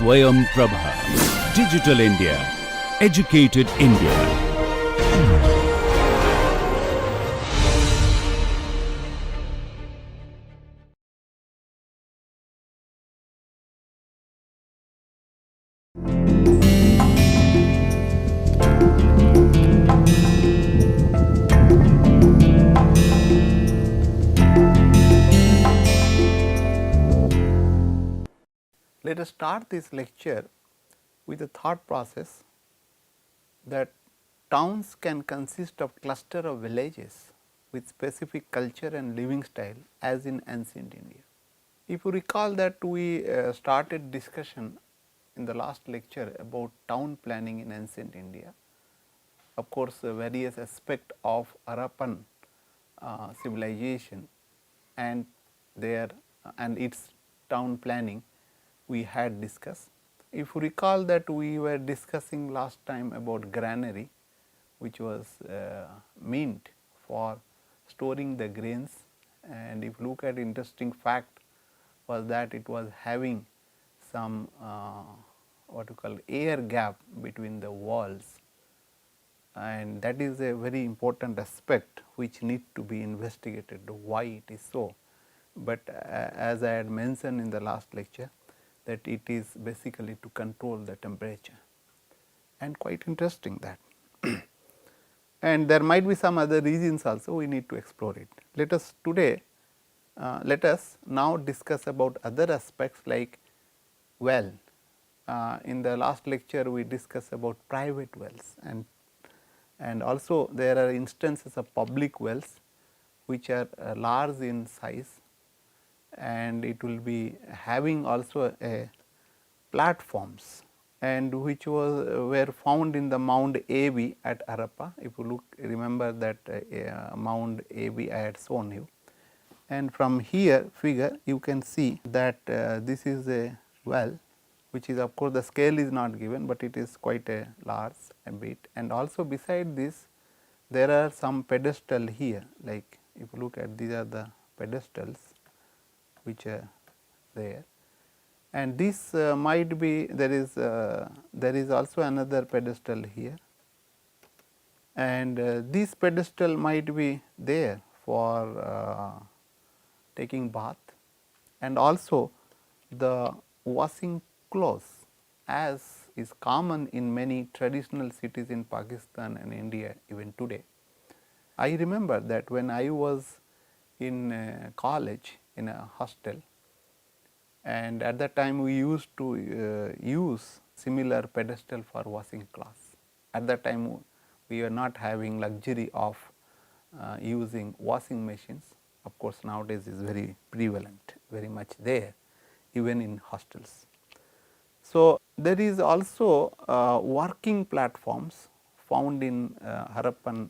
SwayamPrabha. Digital India. Educated India. Let us start this lecture with a thought process that towns can consist of cluster of villages with specific culture and living style as in ancient India. If you recall that we started discussion in the last lecture about town planning in ancient India, of course, various aspect of Harappan civilization and their and its town planning we had discussed. If you recall that we were discussing last time about granary, which was meant for storing the grains, and if you look at interesting fact was that it was having some what you call air gap between the walls, and that is a very important aspect which need to be investigated why it is so. But as I had mentioned in the last lecture that it is basically to control the temperature, and quite interesting that and there might be some other reasons also, we need to explore it. Let us today let us now discuss about other aspects like well. In the last lecture we discussed about private wells, and also there are instances of public wells which are large in size, and it will be having also a platforms, and which was were found in the mound AB at Harappa. If you look remember that mound AB I had shown you, and from here figure you can see that this is a well which is of course the scale is not given, but it is quite a large a bit, and also beside this there are some pedestal here, like if you look at these are the pedestals which are there, and this might be there is also another pedestal here, and this pedestal might be there for taking bath, and also the washing clothes as is common in many traditional cities in Pakistan and India even today. I remember that when I was in college in a hostel, and at that time we used to use similar pedestal for washing clothes. At that time we were not having luxury of using washing machines. Of course, nowadays is very prevalent, very much there even in hostels. So, there is also working platforms found in Harappan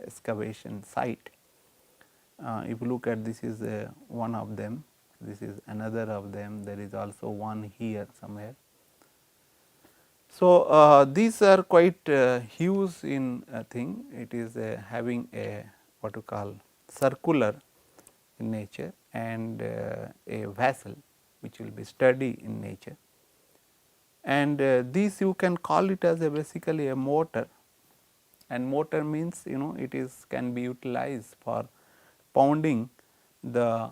excavation site. If you look at this is one of them, this is another of them, there is also one here somewhere. So, these are quite huge in thing, it is having a what you call circular in nature, and a vessel which will be sturdy in nature, and this you can call it as a basically a mortar, and mortar means it is can be utilized for pounding the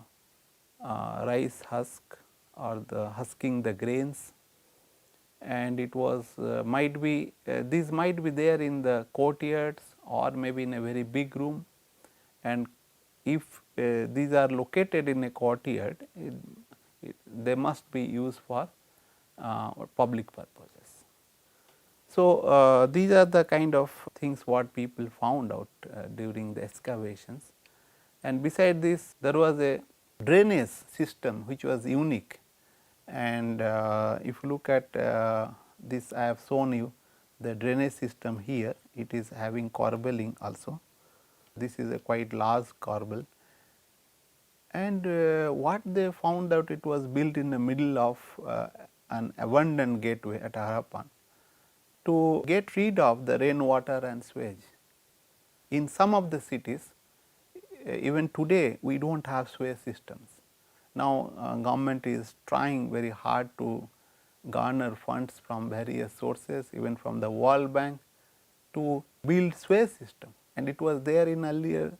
rice husk or the husking the grains, and it was might be these might be there in the courtyards or maybe in a very big room, and if these are located in a courtyard, they must be used for public purposes. So, these are the kind of things what people found out during the excavations, and beside this there was a drainage system which was unique, and if you look at this I have shown you the drainage system here, it is having corbelling also. This is a quite large corbel, and what they found out, it was built in the middle of an abundant gateway at Harappan to get rid of the rainwater and sewage. In some of the cities even today we do not have sewage systems. Now, government is trying very hard to garner funds from various sources, even from the World Bank, to build Sway system, and it was there in earlier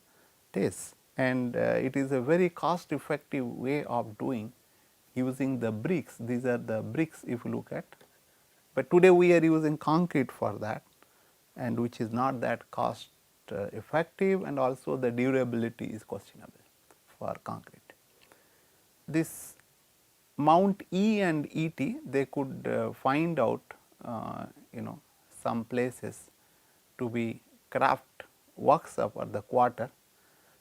days, and it is a very cost effective way of doing using the bricks. These are the bricks if you look at, but today we are using concrete for that, and which is not that cost effective, and also the durability is questionable for concrete. This Mount E and ET, they could find out some places to be craft workshop or the quarter,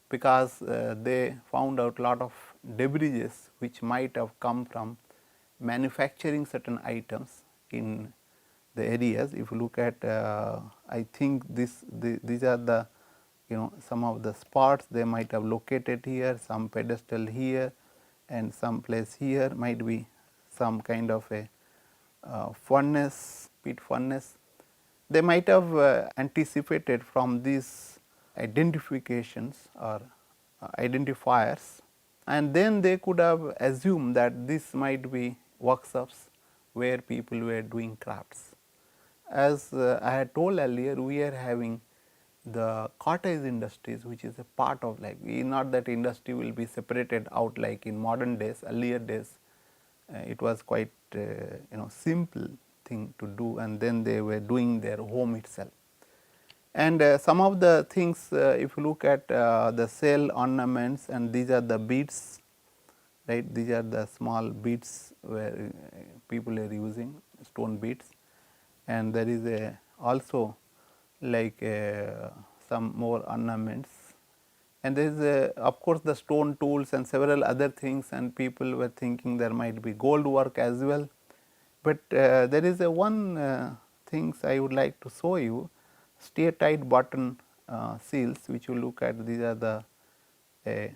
because they found out lot of debris which might have come from manufacturing certain items in the areas. If you look at, I think these are the some of the spots they might have located here, some pedestal here, and some place here might be some kind of a furnace, pit furnace. They might have anticipated from these identifications or identifiers, and then they could have assumed that this might be workshops where people were doing crafts. As I had told earlier, we are having the cottage industries, which is a part of, like, not that industry will be separated out like in modern days. Earlier days it was quite simple thing to do, and then they were doing their home itself. And some of the things, if you look at the cell ornaments, and these are the beads, right, these are the small beads where people are using stone beads, and there is a also like some more ornaments, and there is of course the stone tools and several other things, and people were thinking there might be gold work as well. But there is a one things I would like to show you, stay tight button seals, which you look at. These are the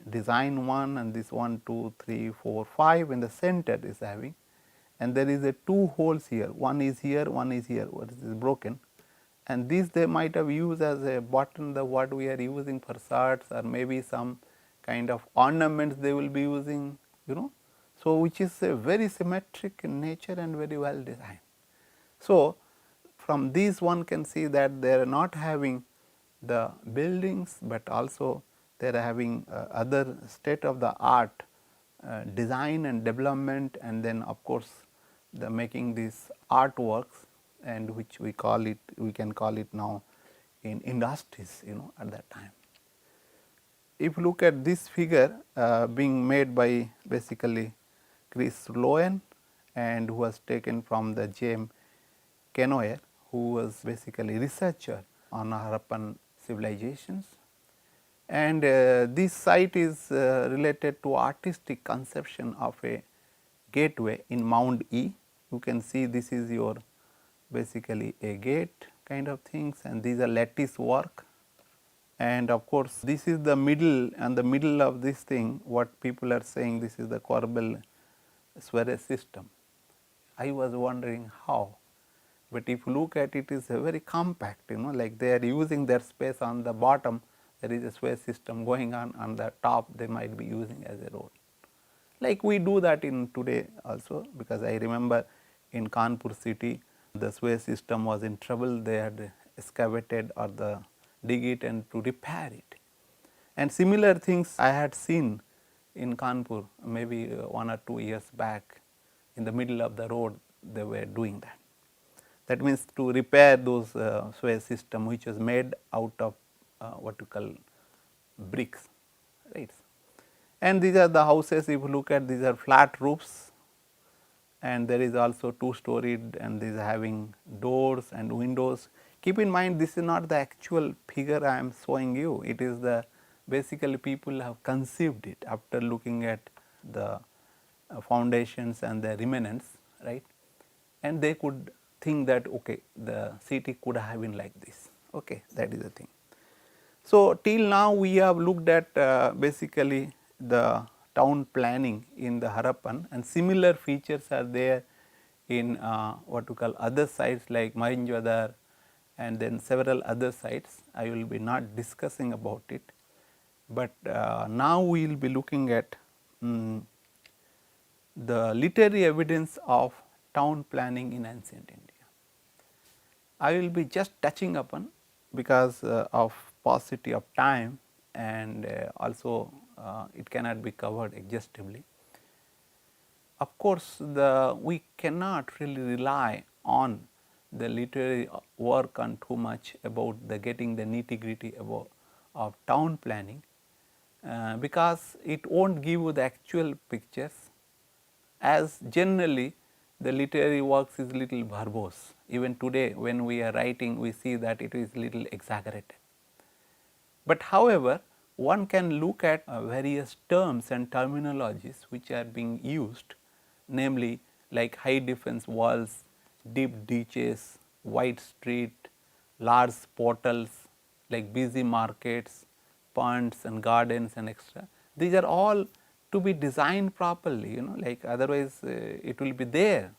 design one, and this 1, 2, 3, 4, 5 in the center is having, and there is a 2 holes here, one is here, one is here, what is broken, and these they might have used as a button, the what we are using for shirts, or maybe some kind of ornaments they will be using, so which is very symmetric in nature and very well designed. So from these one can see that they are not having the buildings, but also they are having other state of the art design and development, and then of course the making these artworks, and which we can call it now in industries at that time. If you look at this figure being made by basically Chris Lowen, and who was taken from the James Canoyer, who was basically researcher on Harappan civilizations, and this site is related to artistic conception of a gateway in Mount E. You can see this is your basically a gate kind of things, and these are lattice work, and of course this is the middle, and the middle of this thing what people are saying, this is the corbel Swayam system. I was wondering how, but if you look at it, is a very compact, like they are using their space on the bottom, there is a Swayam system going on the top they might be using as a road. Like we do that in today also, because I remember in Kanpur city the Swayam system was in trouble, they had excavated or the dig it and to repair it. And similar things I had seen in Kanpur maybe 1 or 2 years back, in the middle of the road they were doing that. That means to repair those Swayam system, which was made out of what you call bricks, right. And these are the houses, if you look at, these are flat roofs, and there is also 2-storied, and these are having doors and windows. Keep in mind, this is not the actual figure I am showing you, it is the basically people have conceived it after looking at the foundations and the remnants, right, and they could think that okay, the city could have been like this, okay, that is the thing. So till now we have looked at basically the town planning in the Harappan, and similar features are there in what we call other sites like Mohenjo-daro, and then several other sites. I will be not discussing about it, but now we will be looking at the literary evidence of town planning in ancient India. I will be just touching upon because of paucity of time and also it cannot be covered exhaustively. Of course, we cannot really rely on the literary work on too much about the getting the nitty gritty about of town planning, because it will not give you the actual pictures, as generally the literary works is little verbose. Even today when we are writing, we see that it is little exaggerated. But however, one can look at various terms and terminologies which are being used, namely like high defense walls, deep ditches, wide street, large portals, like busy markets, ponds and gardens and extra. These are all to be designed properly, like otherwise it will be there,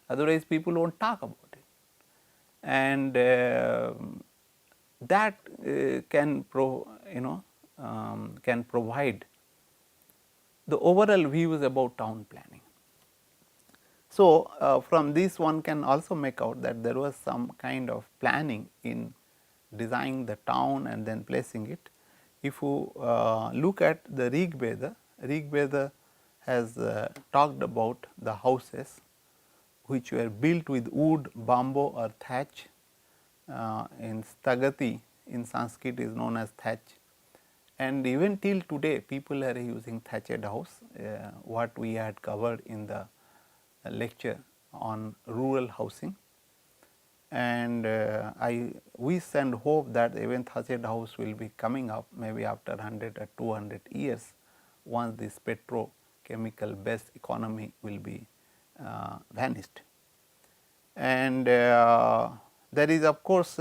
otherwise people will not talk about it. And that can can provide the overall views about town planning. So, from this one can also make out that there was some kind of planning in designing the town and then placing it. If you look at the Rig Veda has talked about the houses which were built with wood, bamboo or thatch. In Stagati in Sanskrit is known as thatch, and even till today people are using thatched house, what we had covered in the lecture on rural housing. And I wish and hope that even thatched house will be coming up maybe after 100 or 200 years, once this petrochemical based economy will be vanished. And there is of course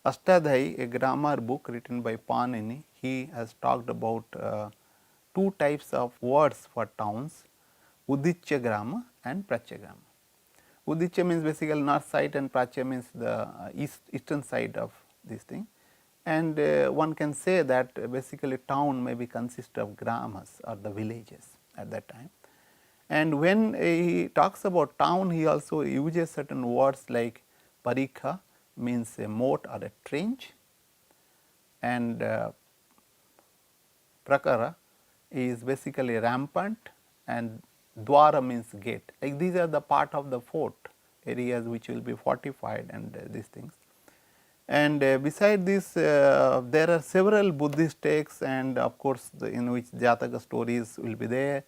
Ashtadhyayi, a grammar book written by Panini. He has talked about two types of words for towns, Udicca grammar and Prachya grammar. Udicca means basically north side and Prachya means the eastern side of this thing. And one can say that basically town may be consist of gramas or the villages at that time. And when he talks about town, he also uses certain words like parikha, means a moat or a trench, and prakara is basically rampant, and dwara means gate. Like these are the part of the fort areas which will be fortified and these things. And beside this there are several Buddhist texts, and of course, in which Jataka stories will be there.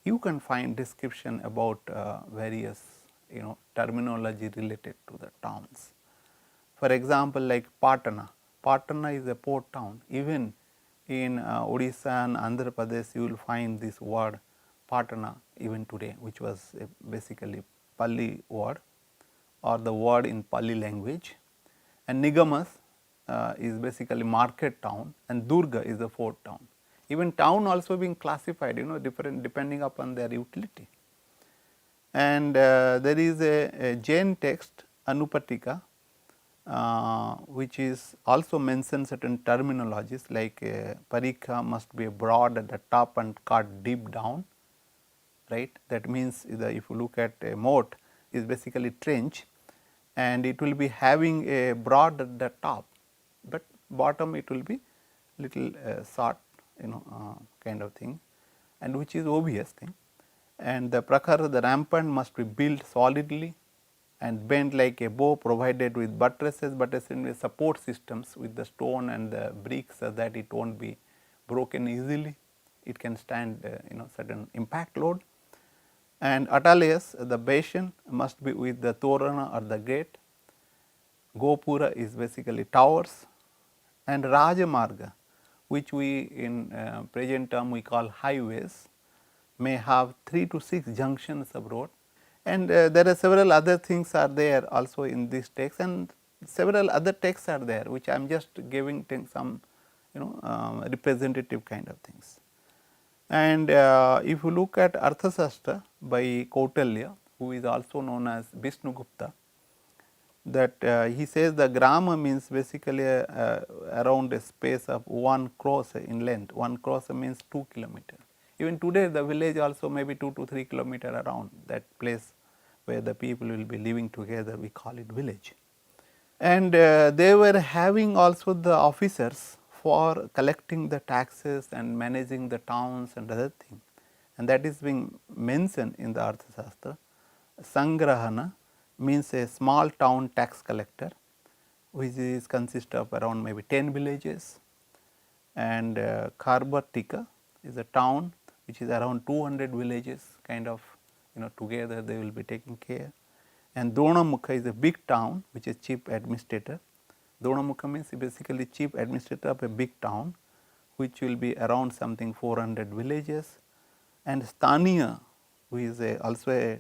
You can find description about various terminology related to the towns. For example, like Patana. Patana is a port town. Even in Odisha and Andhra Pradesh, you will find this word Patana even today, which was basically Pali word or the word in Pali language. And Nigamas is basically market town, and Durga is a fort town. Even town also being classified, different depending upon their utility. And there is a Jain text Anupatika, which is also mentions certain terminologies like parikha must be broad at the top and cut deep down, right. That means if you look at a moat is basically trench, and it will be having a broad at the top, but bottom it will be little short, kind of thing, and which is obvious thing. And the prakhara, the rampant must be built solidly and bent like a bow, provided with buttresses, but essentially support systems with the stone and the bricks, so that it won't be broken easily. It can stand certain impact load. And atalayas, the basin must be with the torana or the gate. Gopura is basically towers, and rajamarga, which we in present term we call highways, may have 3 to 6 junctions of road. And there are several other things are there also in this text, and several other texts are there, which I am just giving some representative kind of things. And if you look at Arthashastra by Kautilya, who is also known as Vishnugupta, that he says the grama means basically around a space of 1 cross in length. 1 cross means 2 kilometer. Even today the village also maybe 2 to 3 kilometer around that place where the people will be living together, we call it village. And they were having also the officers for collecting the taxes and managing the towns and other thing, and that is being mentioned in the Arthashastra. Sangrahana means a small town tax collector, which is consist of around maybe 10 villages, and Karbatika is a town which is around 200 villages, kind of together they will be taking care. And Dronamukha is a big town which is chief administrator. Dronamukha means basically chief administrator of a big town which will be around something 400 villages, and Staniya, who is also a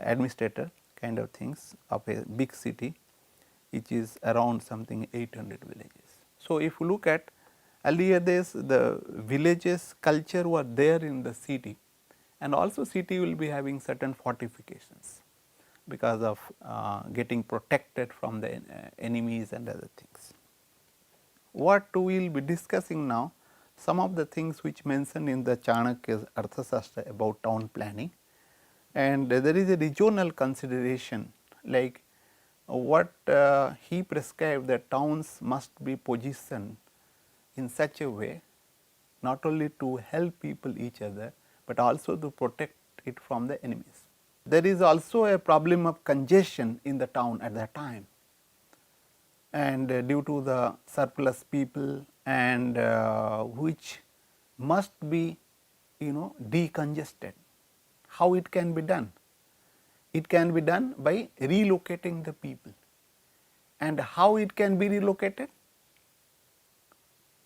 administrator kind of things of a big city, which is around something 800 villages. So, if you look at earlier days, the villages culture were there in the city, and also city will be having certain fortifications because of getting protected from the enemies and other things. What we will be discussing now, some of the things which mentioned in the Chanakya's Arthashastra about town planning, and there is a regional consideration, like what he prescribed that towns must be positioned in such a way not only to help people each other, but also to protect it from the enemies. There is also a problem of congestion in the town at that time, and due to the surplus people, and which must be decongested. How it can be done? It can be done by relocating the people. And how it can be relocated?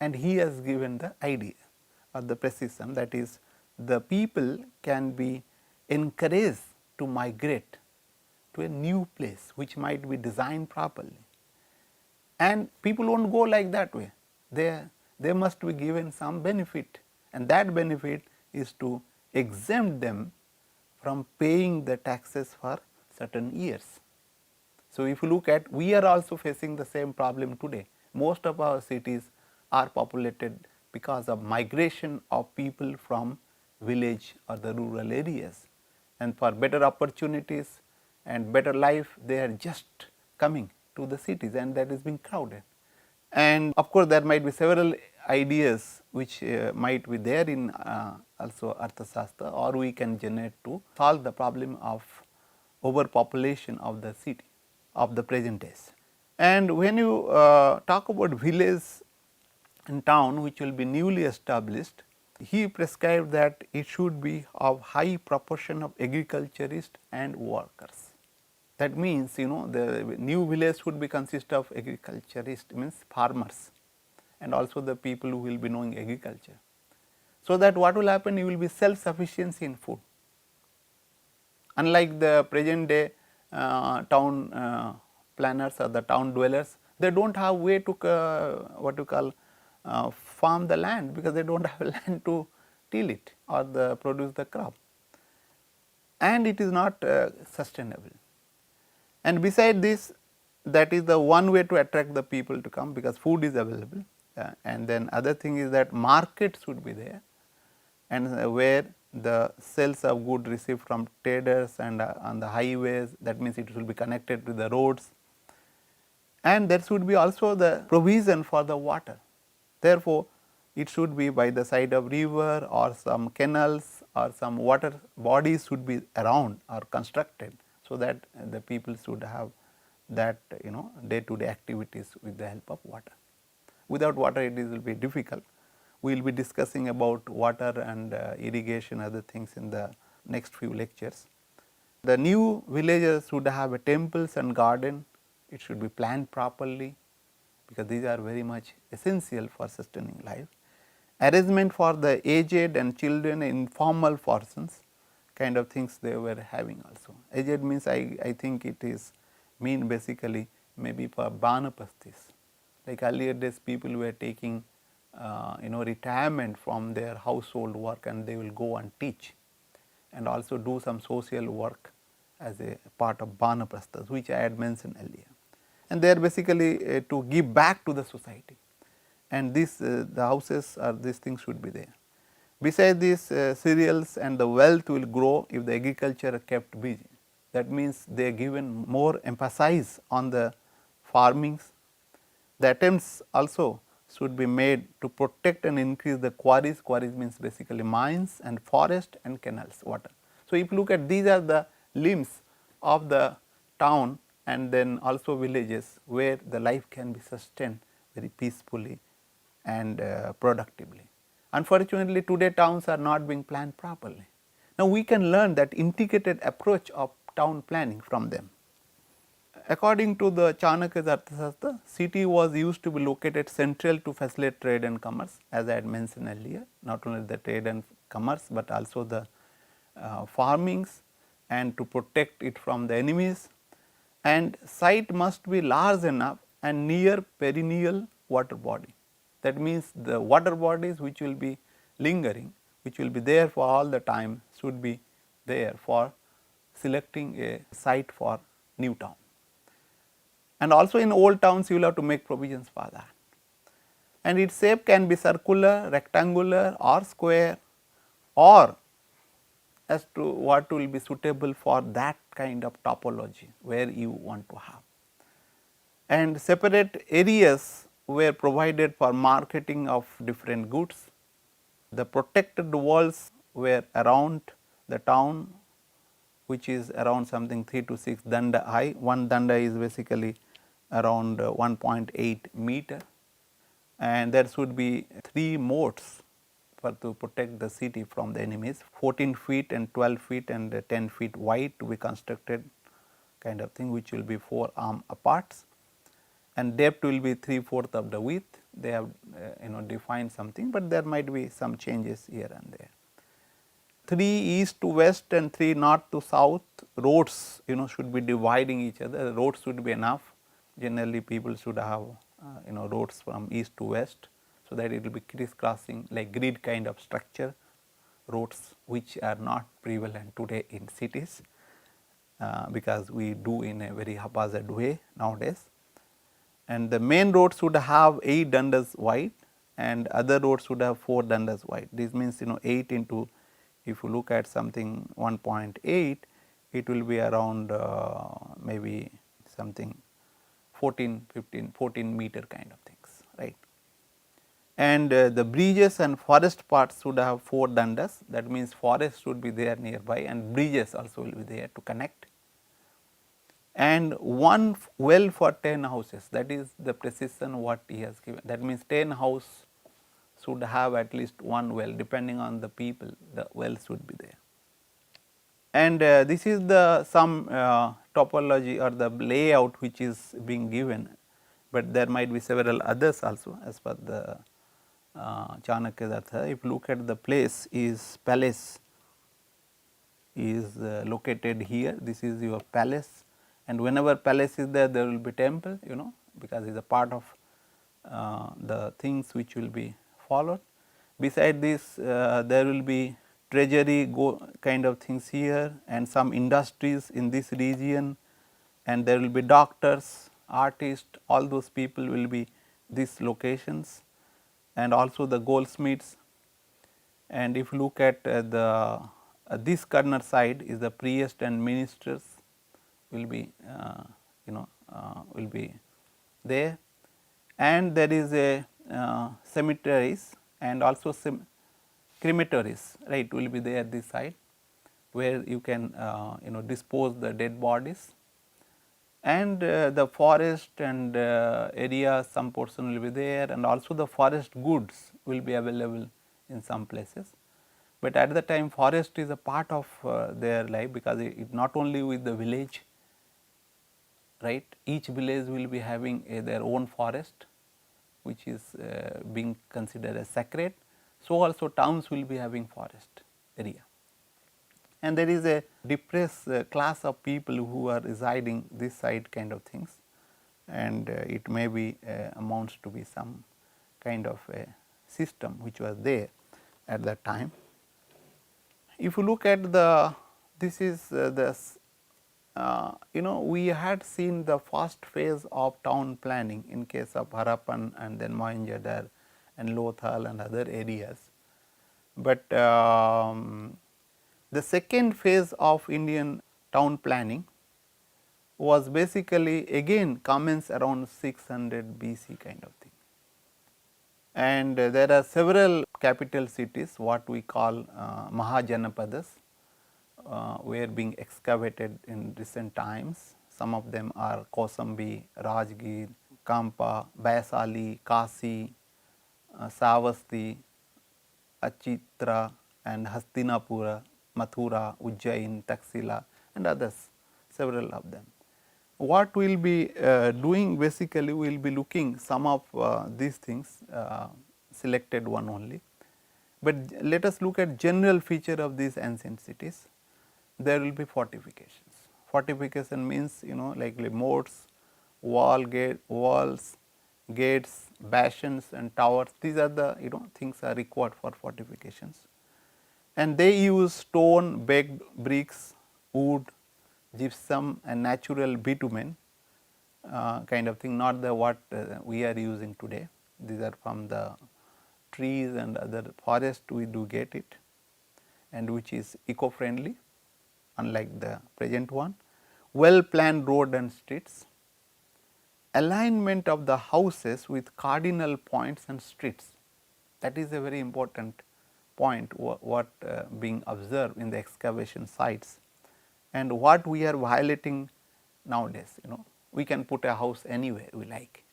And he has given the idea or the precision, that is, the people can be encouraged to migrate to a new place which might be designed properly. And people will not go like that way, they must be given some benefit, and that benefit is to exempt them from paying the taxes for certain years. So, if you look at, we are also facing the same problem today. Most of our cities are populated because of migration of people from village or the rural areas, and for better opportunities and better life they are just coming to the cities, and that is being crowded. And of course, there might be several ideas which might be there in also Arthashastra, or we can generate to solve the problem of overpopulation of the city of the present days. And when you talk about village and town which will be newly established, he prescribed that it should be of high proportion of agriculturists and workers. That means, the new village would be consist of agriculturists, means farmers, and also the people who will be knowing agriculture. So that what will happen, you will be self sufficiency in food. Unlike the present day town planners or the town dwellers, they do not have way to what you call farm the land, because they do not have land to till it or produce the crop, and it is not sustainable. And beside this, that is the one way to attract the people to come, because food is available, and then other thing is that markets should be there, and where the sales of goods received from traders and on the highways, that means it will be connected to the roads, and there should be also the provision for the water. Therefore, it should be by the side of river or some canals or some water bodies should be around or constructed, so that the people should have that day to day activities with the help of water. Without water it will be difficult. We will be discussing about water and irrigation, other things in the next few lectures. The new villages should have a temples and garden. It should be planned properly, because these are very much essential for sustaining life. Arrangement for the aged and children, informal persons, kind of things they were having also. Aged means I think it is mean basically maybe for banapastis. Like earlier days people were taking retirement from their household work, and they will go and teach and also do some social work as a part of banaprasthas, which I had mentioned earlier. And they are basically to give back to the society, and this the houses or these things should be there. Besides this, cereals and the wealth will grow if the agriculture kept busy. That means they are given more emphasis on the farmings. The attempts also should be made to protect and increase the quarries. Quarries means basically mines and forest and canals, water. So, if you look at these are the limbs of the town and then also villages where the life can be sustained very peacefully and productively. Unfortunately, today towns are not being planned properly. Now, we can learn that integrated approach of town planning from them. According to the Chanakya's Arthashastra, city was used to be located central to facilitate trade and commerce, as I had mentioned earlier, not only the trade and commerce, but also the farmings and to protect it from the enemies, and site must be large enough and near perennial water body. That means, the water bodies which will be lingering, which will be there for all the time, should be there for selecting a site for new town. And also in old towns you will have to make provisions for that. And its shape can be circular, rectangular or square, or as to what will be suitable for that kind of topology where you want to have. And separate areas were provided for marketing of different goods. The protected walls were around the town, which is around something 3 to 6 danda high. One danda is basically around 1.8 meter, and there should be 3 moats for to protect the city from the enemies, 14 feet and 12 feet and 10 feet wide to be constructed kind of thing, which will be 4 arm apart, and depth will be 3/4 of the width. They have defined something, but there might be some changes here and there. 3 east to west and 3 north to south roads should be dividing each other. The roads should be enough. Generally people should have roads from east to west, so that it will be crisscrossing like grid kind of structure, roads which are not prevalent today in cities, because we do in a very haphazard way nowadays. And the main road should have 8 dundas wide and other roads should have 4 dundas wide. This means 8 into, if you look at something 1.8, it will be around maybe something 14 meter kind of things, right. And the bridges and forest parts should have 4 dundas. That means forest should be there nearby and bridges also will be there to connect. And 1 well for 10 houses, that is the precision what he has given. That means 10 house should have at least 1 well, depending on the people, the well should be there. And this is the some topology or the layout which is being given, but there might be several others also as per the Chanakya's Artha. If you look at the place is palace is located here, this is your palace, and whenever palace is there, there will be temple, because it is a part of the things which will be followed. Beside this, there will be treasury kind of things here and some industries in this region, and there will be doctors, artists, all those people will be these locations, and also the goldsmiths. And if you look at this corner side is the priest and ministers will be will be there, and there is a cemeteries and also crematories, right, will be there this side where you can dispose the dead bodies, and the forest and area some portion will be there, and also the forest goods will be available in some places. But at the time forest is a part of their life, because it not only with the village, right, each village will be having their own forest which is being considered as sacred. So, also towns will be having forest area, and there is a depressed class of people who are residing this side kind of things, and it may be amounts to be some kind of a system which was there at that time. If you look at this is we had seen the first phase of town planning in case of Harappan and then Mohenjo-daro and Lothal and other areas. But the second phase of Indian town planning was basically again commenced around 600 BC kind of thing. And there are several capital cities what we call Mahajanapadas were being excavated in recent times. Some of them are Kosambi, Rajgir, Kampa, Vaisali, Kasi, Savasti, Achitra and Hastinapura, Mathura, Ujjain, Taxila and others, several of them. What we will be doing basically, we will be looking some of these things, selected one only. But let us look at general feature of these ancient cities. There will be fortifications. Fortification means like moats, walls, gates, bastions and towers. These are the things are required for fortifications. And they use stone, baked bricks, wood, gypsum and natural bitumen kind of thing, not the what we are using today. These are from the trees and other forest we do get it, and which is eco friendly unlike the present one. Well planned road and streets, alignment of the houses with cardinal points and streets. That is a very important point what being observed in the excavation sites, and what we are violating nowadays. We can put a house anywhere we like,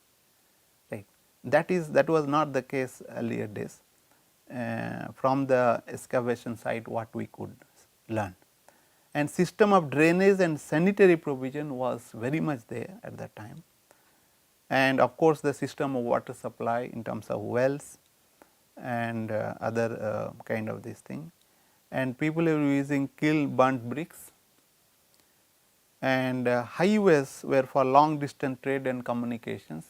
right. That was not the case earlier days. From the excavation site what we could learn, and system of drainage and sanitary provision was very much there at that time, and of course, the system of water supply in terms of wells and other kind of this thing, and people are using kiln burnt bricks, and highways were for long distance trade and communications,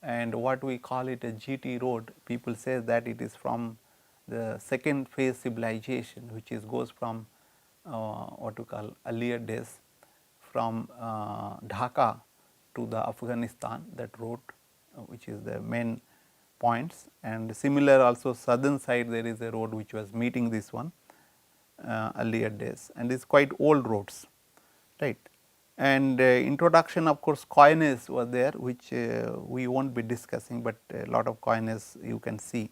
and what we call it a GT road, people say that it is from the second phase civilization, which is goes from what we call earlier days from Dhaka to the Afghanistan, that road which is the main points, and similar also southern side there is a road which was meeting this one earlier days, and is quite old roads, right. And introduction of course coinage was there, which we will not be discussing, but a lot of coinage you can see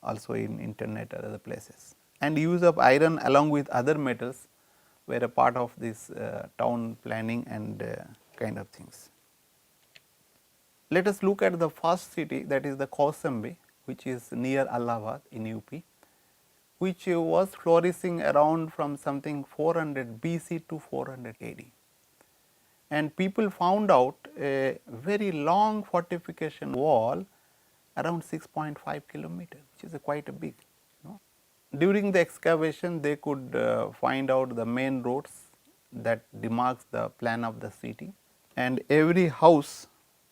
also in internet or other places, and use of iron along with other metals were a part of this town planning and kind of things. Let us look at the first city, that is the Kausambi, which is near Allahabad in UP, which was flourishing around from something 400 BC to 400 AD. And people found out a very long fortification wall around 6.5 kilometer, which is quite a big. During the excavation, they could find out the main roads that demarks the plan of the city, and every house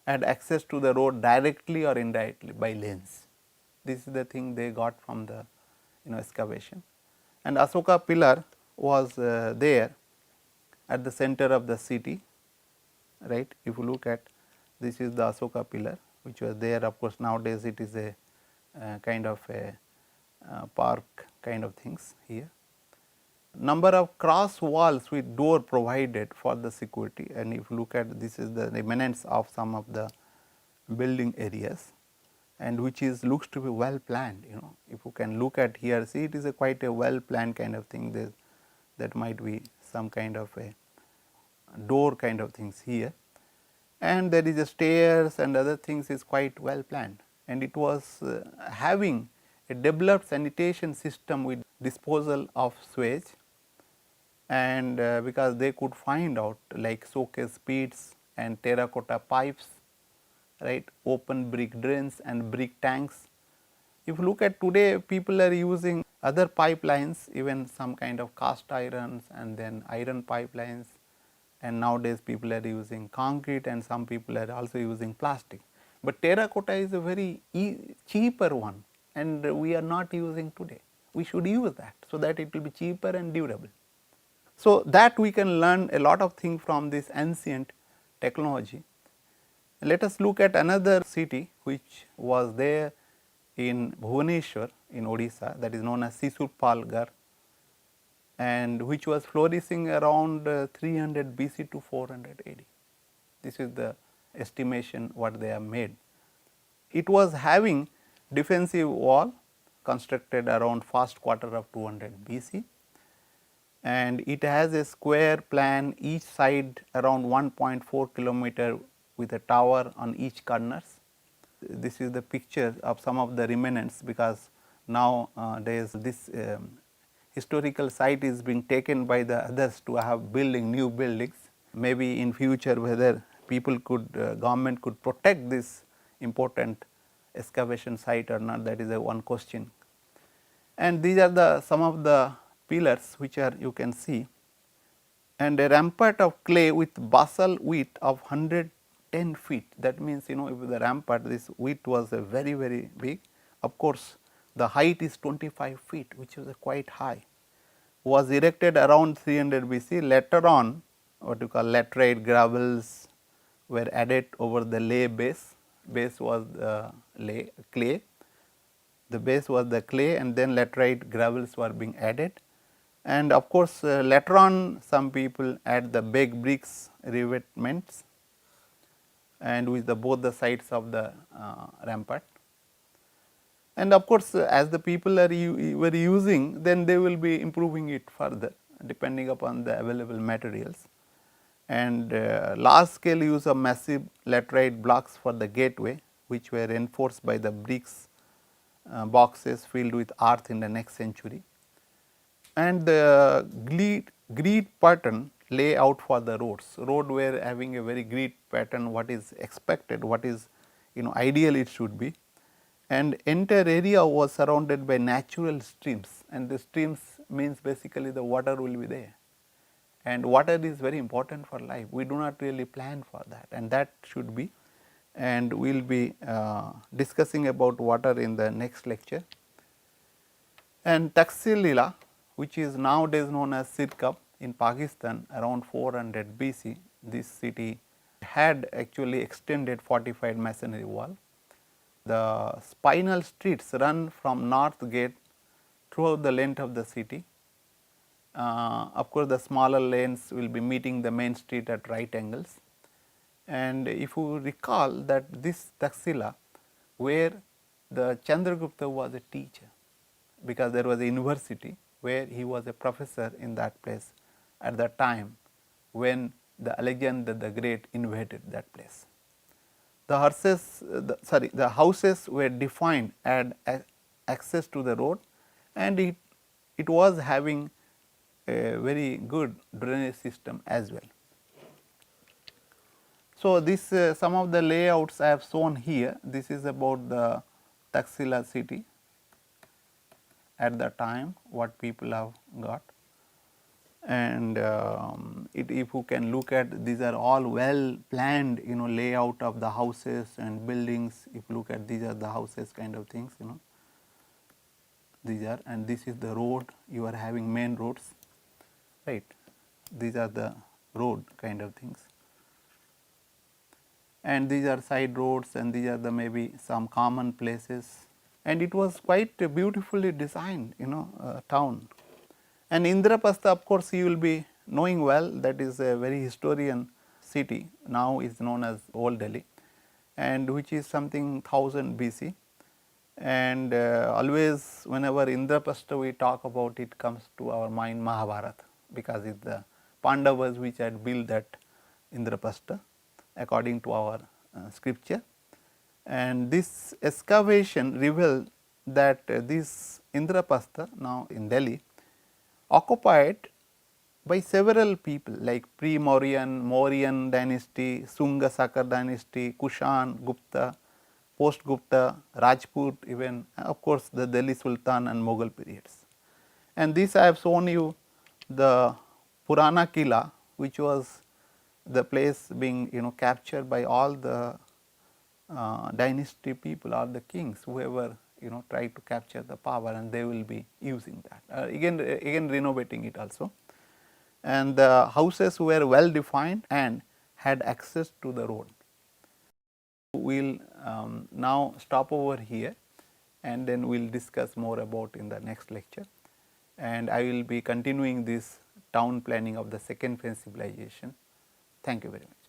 had access to the road directly or indirectly by lanes. This is the thing they got from the excavation. And Asoka pillar was there at the center of the city, right. If you look at, this is the Asoka pillar which was there. Of course, nowadays it is a kind of a park kind of things here. Number of cross walls with door provided for the security, and if you look at, this is the remnants of some of the building areas, and which is looks to be well planned. If you can look at here, see it is a quite a well planned kind of thing. There, that might be some kind of a door kind of things here, and there is a stairs and other things is quite well planned, and it was having a developed sanitation system with disposal of sewage, and because they could find out like showcase pits and terracotta pipes, right, open brick drains and brick tanks. If you look at today, people are using other pipelines, even some kind of cast irons and then iron pipelines, and nowadays people are using concrete and some people are also using plastic. But terracotta is a very cheaper one, and we are not using today. We should use that, so that it will be cheaper and durable. So, that we can learn a lot of things from this ancient technology. Let us look at another city which was there in Bhubaneswar in Odisha, that is known as Sisurpalgarh, and which was flourishing around 300 BC to 400 AD. This is the estimation what they have made. It was having defensive wall constructed around first quarter of 200 BC, and it has a square plan each side around 1.4 kilometer with a tower on each corners. This is the picture of some of the remnants, because now there is this historical site is being taken by the others to have building new buildings. Maybe in future whether people could government could protect this important excavation site or not, that is a one question. And these are the some of the pillars which are you can see, and a rampart of clay with basal width of 110 feet. That means, if the rampart, this width was very big. Of course, the height is 25 feet, which is quite high. Was erected around 300 BC. Later on, what you call laterite gravels were added over the lay base. Base was the clay. The base was the clay, and then laterite gravels were being added. And of course, later on some people add the baked bricks revetments and with both the sides of the rampart. And of course, as the people were using, then they will be improving it further depending upon the available materials. And large scale use of massive laterite blocks for the gateway, which were reinforced by the bricks boxes filled with earth in the next century. And the grid pattern layout for the roads. Road were having a very grid pattern, what is expected, what is ideal it should be, and entire area was surrounded by natural streams, and the streams means basically the water will be there, and water is very important for life. We do not really plan for that, and that should be, and we will be discussing about water in the next lecture. And Taxila, which is nowadays known as Sirkap in Pakistan, around 400 BC, this city had actually extended fortified masonry wall. The spinal streets run from north gate throughout the length of the city. Of course, the smaller lanes will be meeting the main street at right angles. And if you recall that this Taxila, where the Chandragupta was a teacher, because there was a university where he was a professor in that place at the time when the Alexander the Great invaded that place. The houses were defined and access to the road, and it was having a very good drainage system as well. So, this some of the layouts I have shown here. This is about the Taxila city at the time, what people have got, and if you can look at, these are all well planned layout of the houses and buildings. If you look at, these are the houses kind of things, these are, and this is the road. You are having main roads, right? These are the road kind of things, and these are side roads, and these are the maybe some common places, and it was quite beautifully designed town. And Indraprastha, of course, you will be knowing well, that is a very historian city, now is known as Old Delhi, and which is something 1000 BC, and always whenever Indraprastha we talk about, it comes to our mind Mahabharata, because it is the Pandavas which had built that Indraprastha according to our scripture. And this excavation revealed that this Indraprastha now in Delhi occupied by several people like Mauryan dynasty, Sunga Sakar dynasty, Kushan, Gupta, post Gupta, Rajput, even of course the Delhi Sultan and Mughal periods. And this I have shown you the Purana Kila, which was the place being captured by all the dynasty people, all the kings, whoever try to capture the power, and they will be using that again renovating it also. And the houses were well defined and had access to the road. We will now stop over here, and then we will discuss more about in the next lecture. And I will be continuing this town planning of the second phase civilization. Thank you very much.